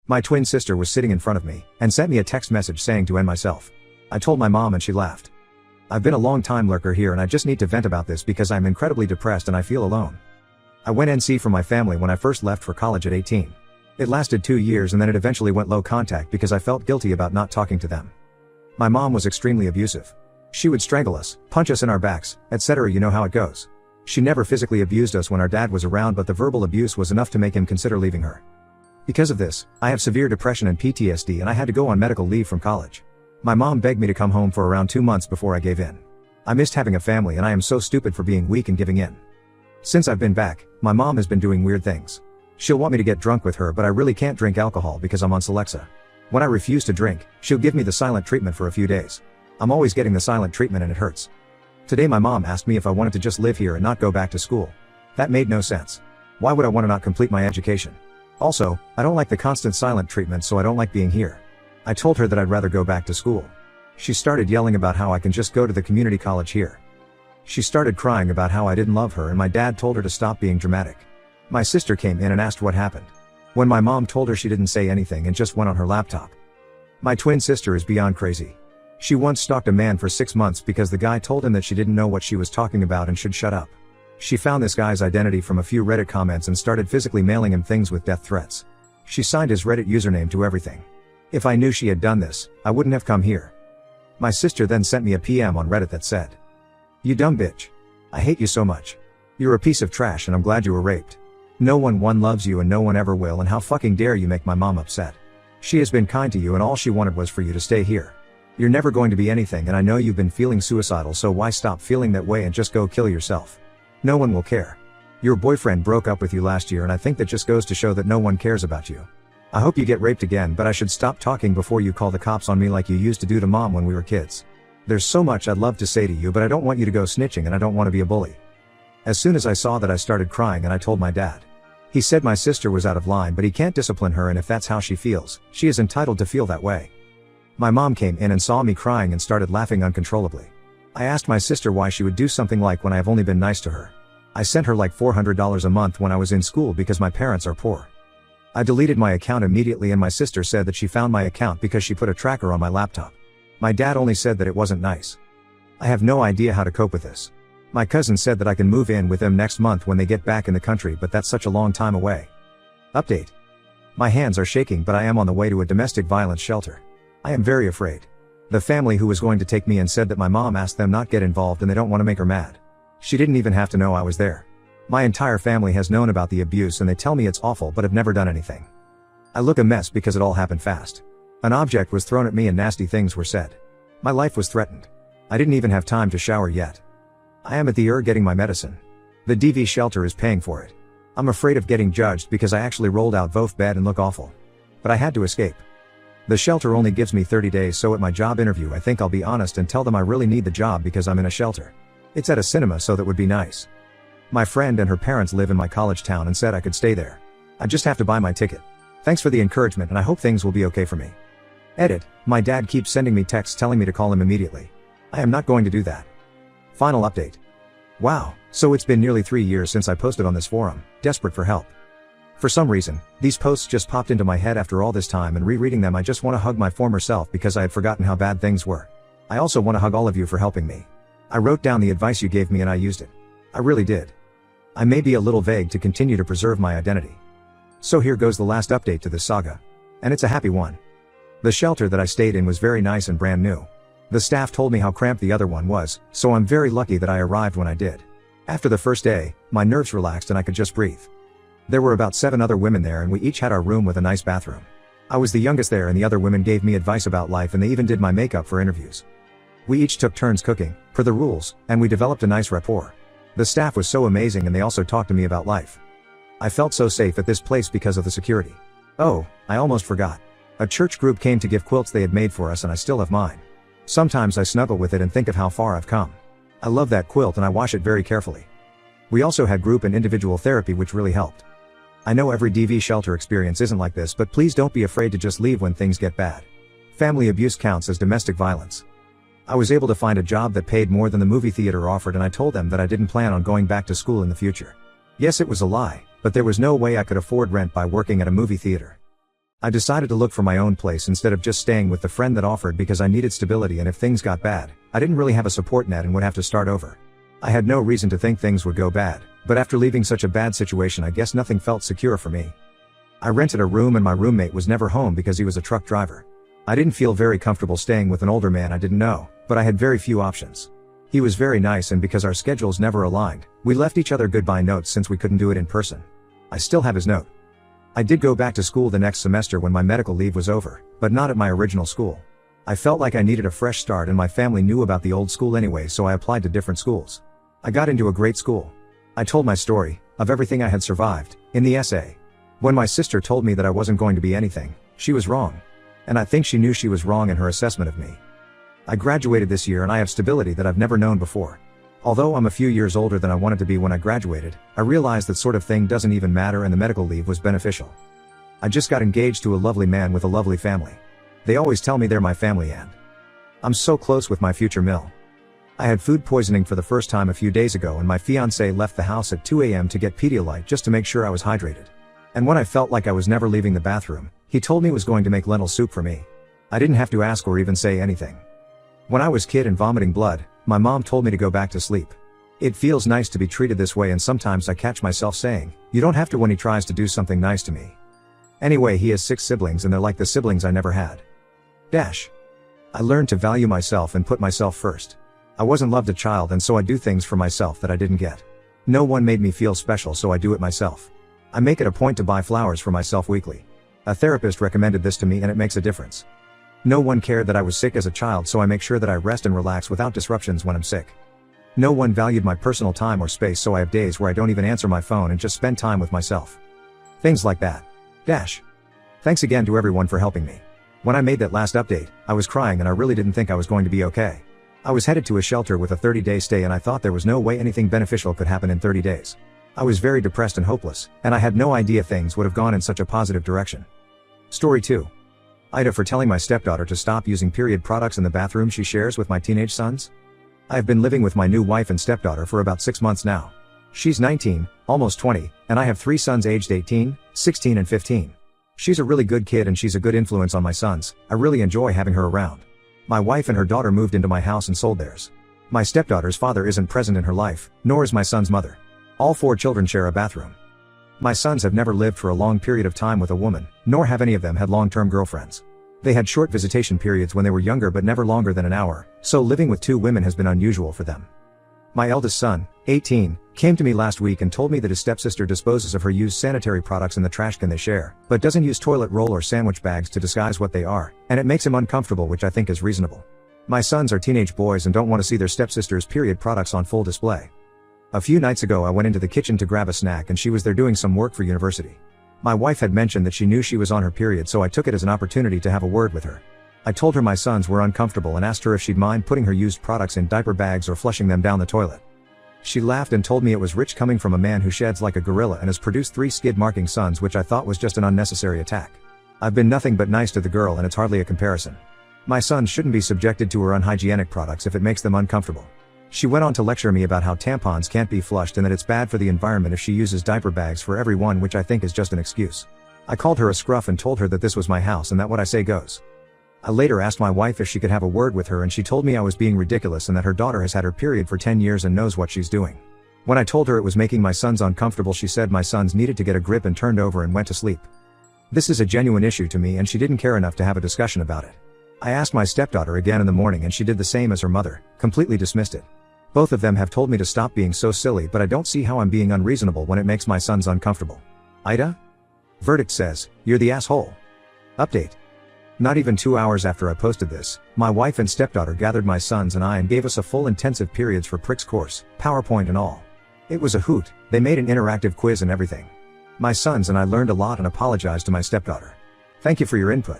My twin sister was sitting in front of me, and sent me a text message saying to end myself. I told my mom and she laughed. I've been a long time lurker here and I just need to vent about this because I'm incredibly depressed and I feel alone. I went NC from my family when I first left for college at 18. It lasted 2 years and then it eventually went low contact because I felt guilty about not talking to them. My mom was extremely abusive. She would strangle us, punch us in our backs, etc. You know how it goes. She never physically abused us when our dad was around, but the verbal abuse was enough to make him consider leaving her. Because of this, I have severe depression and PTSD and I had to go on medical leave from college. My mom begged me to come home for around 2 months before I gave in. I missed having a family and I am so stupid for being weak and giving in. Since I've been back, my mom has been doing weird things. She'll want me to get drunk with her, but I really can't drink alcohol because I'm on Celexa. When I refuse to drink, she'll give me the silent treatment for a few days. I'm always getting the silent treatment and it hurts. Today my mom asked me if I wanted to just live here and not go back to school. That made no sense. Why would I want to not complete my education? Also, I don't like the constant silent treatment, so I don't like being here. I told her that I'd rather go back to school. She started yelling about how I can just go to the community college here. She started crying about how I didn't love her and my dad told her to stop being dramatic. My sister came in and asked what happened. When my mom told her, she didn't say anything and just went on her laptop. My twin sister is beyond crazy. She once stalked a man for 6 months because the guy told him that she didn't know what she was talking about and should shut up. She found this guy's identity from a few Reddit comments and started physically mailing him things with death threats. She signed his Reddit username to everything. If I knew she had done this, I wouldn't have come here. My sister then sent me a PM on Reddit that said, "You dumb bitch. I hate you so much. You're a piece of trash and I'm glad you were raped. No one loves you and no one ever will, and how fucking dare you make my mom upset. She has been kind to you and all she wanted was for you to stay here. You're never going to be anything and I know you've been feeling suicidal, so why stop feeling that way and just go kill yourself? No one will care. Your boyfriend broke up with you last year and I think that just goes to show that no one cares about you. I hope you get raped again, but I should stop talking before you call the cops on me like you used to do to mom when we were kids. There's so much I'd love to say to you, but I don't want you to go snitching and I don't want to be a bully." As soon as I saw that, I started crying and I told my dad. He said my sister was out of line, but he can't discipline her, and if that's how she feels, she is entitled to feel that way. My mom came in and saw me crying and started laughing uncontrollably. I asked my sister why she would do something like when I have only been nice to her. I sent her like $400 a month when I was in school because my parents are poor. I deleted my account immediately and my sister said that she found my account because she put a tracker on my laptop. My dad only said that it wasn't nice. I have no idea how to cope with this. My cousin said that I can move in with them next month when they get back in the country, but that's such a long time away. Update. My hands are shaking, but I am on the way to a domestic violence shelter. I am very afraid. The family who was going to take me in said that my mom asked them not get involved and they don't want to make her mad. She didn't even have to know I was there. My entire family has known about the abuse and they tell me it's awful but have never done anything. I look a mess because it all happened fast. An object was thrown at me and nasty things were said. My life was threatened. I didn't even have time to shower yet. I am at the getting my medicine. The DV shelter is paying for it. I'm afraid of getting judged because I actually rolled out both bed and look awful. But I had to escape. The shelter only gives me 30 days, so at my job interview I think I'll be honest and tell them I really need the job because I'm in a shelter. It's at a cinema, so that would be nice. My friend and her parents live in my college town and said I could stay there. I just have to buy my ticket. Thanks for the encouragement and I hope things will be okay for me. Edit. My dad keeps sending me texts telling me to call him immediately. I am not going to do that. Final update. Wow, so it's been nearly 3 years since I posted on this forum, desperate for help. For some reason, these posts just popped into my head after all this time, and rereading them I just want to hug my former self because I had forgotten how bad things were. I also want to hug all of you for helping me. I wrote down the advice you gave me and I used it. I really did. I may be a little vague to continue to preserve my identity. So here goes the last update to this saga. And it's a happy one. The shelter that I stayed in was very nice and brand new. The staff told me how cramped the other one was, so I'm very lucky that I arrived when I did. After the first day, my nerves relaxed and I could just breathe. There were about 7 other women there and we each had our room with a nice bathroom. I was the youngest there and the other women gave me advice about life and they even did my makeup for interviews. We each took turns cooking, per the rules, and we developed a nice rapport. The staff was so amazing and they also talked to me about life. I felt so safe at this place because of the security. Oh, I almost forgot. A church group came to give quilts they had made for us and I still have mine. Sometimes I snuggle with it and think of how far I've come. I love that quilt and I wash it very carefully. We also had group and individual therapy which really helped. I know every DV shelter experience isn't like this, but please don't be afraid to just leave when things get bad. Family abuse counts as domestic violence. I was able to find a job that paid more than the movie theater offered and I told them that I didn't plan on going back to school in the future. Yes, it was a lie, but there was no way I could afford rent by working at a movie theater. I decided to look for my own place instead of just staying with the friend that offered because I needed stability, and if things got bad, I didn't really have a support net and would have to start over. I had no reason to think things would go bad, but after leaving such a bad situation, I guess nothing felt secure for me. I rented a room and my roommate was never home because he was a truck driver. I didn't feel very comfortable staying with an older man I didn't know, but I had very few options. He was very nice, and because our schedules never aligned, we left each other goodbye notes since we couldn't do it in person. I still have his note. I did go back to school the next semester when my medical leave was over, but not at my original school. I felt like I needed a fresh start, and my family knew about the old school anyway, so I applied to different schools. I got into a great school. I told my story, of everything I had survived, in the essay. When my sister told me that I wasn't going to be anything, she was wrong. And I think she knew she was wrong in her assessment of me. I graduated this year and I have stability that I've never known before. Although I'm a few years older than I wanted to be when I graduated, I realized that sort of thing doesn't even matter, and the medical leave was beneficial. I just got engaged to a lovely man with a lovely family. They always tell me they're my family, and I'm so close with my future mill. I had food poisoning for the first time a few days ago, and my fiancé left the house at 2 a.m. to get Pedialyte just to make sure I was hydrated. And when I felt like I was never leaving the bathroom, he told me he was going to make lentil soup for me. I didn't have to ask or even say anything. When I was a kid and vomiting blood, my mom told me to go back to sleep. It feels nice to be treated this way, and sometimes I catch myself saying, "You don't have to," when he tries to do something nice to me. Anyway, he has 6 siblings and they're like the siblings I never had. I learned to value myself and put myself first. I wasn't loved as a child, and so I do things for myself that I didn't get. No one made me feel special, so I do it myself. I make it a point to buy flowers for myself weekly. A therapist recommended this to me, and it makes a difference. No one cared that I was sick as a child, so I make sure that I rest and relax without disruptions when I'm sick. No one valued my personal time or space, so I have days where I don't even answer my phone and just spend time with myself. Things like that. Thanks again to everyone for helping me. When I made that last update, I was crying and I really didn't think I was going to be okay. I was headed to a shelter with a 30-day stay, and I thought there was no way anything beneficial could happen in 30 days. I was very depressed and hopeless, and I had no idea things would have gone in such a positive direction. Story 2. Ida for telling my stepdaughter to stop using period products in the bathroom she shares with my teenage sons. I have been living with my new wife and stepdaughter for about 6 months now. She's 19, almost 20, and I have 3 sons aged 18, 16 and 15. She's a really good kid and she's a good influence on my sons. I really enjoy having her around. My wife and her daughter moved into my house and sold theirs. My stepdaughter's father isn't present in her life, nor is my son's mother. All 4 children share a bathroom. My sons have never lived for a long period of time with a woman, nor have any of them had long-term girlfriends. They had short visitation periods when they were younger, but never longer than an hour, so living with 2 women has been unusual for them. My eldest son, 18, came to me last week and told me that his stepsister disposes of her used sanitary products in the trash can they share, but doesn't use toilet roll or sandwich bags to disguise what they are, and it makes him uncomfortable, which I think is reasonable. My sons are teenage boys and don't want to see their stepsister's period products on full display. A few nights ago I went into the kitchen to grab a snack and she was there doing some work for university. My wife had mentioned that she knew she was on her period, so I took it as an opportunity to have a word with her. I told her my sons were uncomfortable and asked her if she'd mind putting her used products in diaper bags or flushing them down the toilet. She laughed and told me it was rich coming from a man who sheds like a gorilla and has produced 3 skid-marking sons, which I thought was just an unnecessary attack. I've been nothing but nice to the girl and it's hardly a comparison. My sons shouldn't be subjected to her unhygienic products if it makes them uncomfortable. She went on to lecture me about how tampons can't be flushed and that it's bad for the environment if she uses diaper bags for everyone, which I think is just an excuse. I called her a scruff and told her that this was my house and that what I say goes. I later asked my wife if she could have a word with her, and she told me I was being ridiculous and that her daughter has had her period for 10 years and knows what she's doing. When I told her it was making my sons uncomfortable, she said my sons needed to get a grip and turned over and went to sleep. This is a genuine issue to me and she didn't care enough to have a discussion about it. I asked my stepdaughter again in the morning and she did the same as her mother, completely dismissed it. Both of them have told me to stop being so silly, but I don't see how I'm being unreasonable when it makes my sons uncomfortable. Ida? Verdict says, you're the asshole. Update. Not even 2 hours after I posted this, my wife and stepdaughter gathered my sons and I and gave us a full intensive periods for pricks course, PowerPoint and all. It was a hoot. They made an interactive quiz and everything. My sons and I learned a lot and apologized to my stepdaughter. Thank you for your input.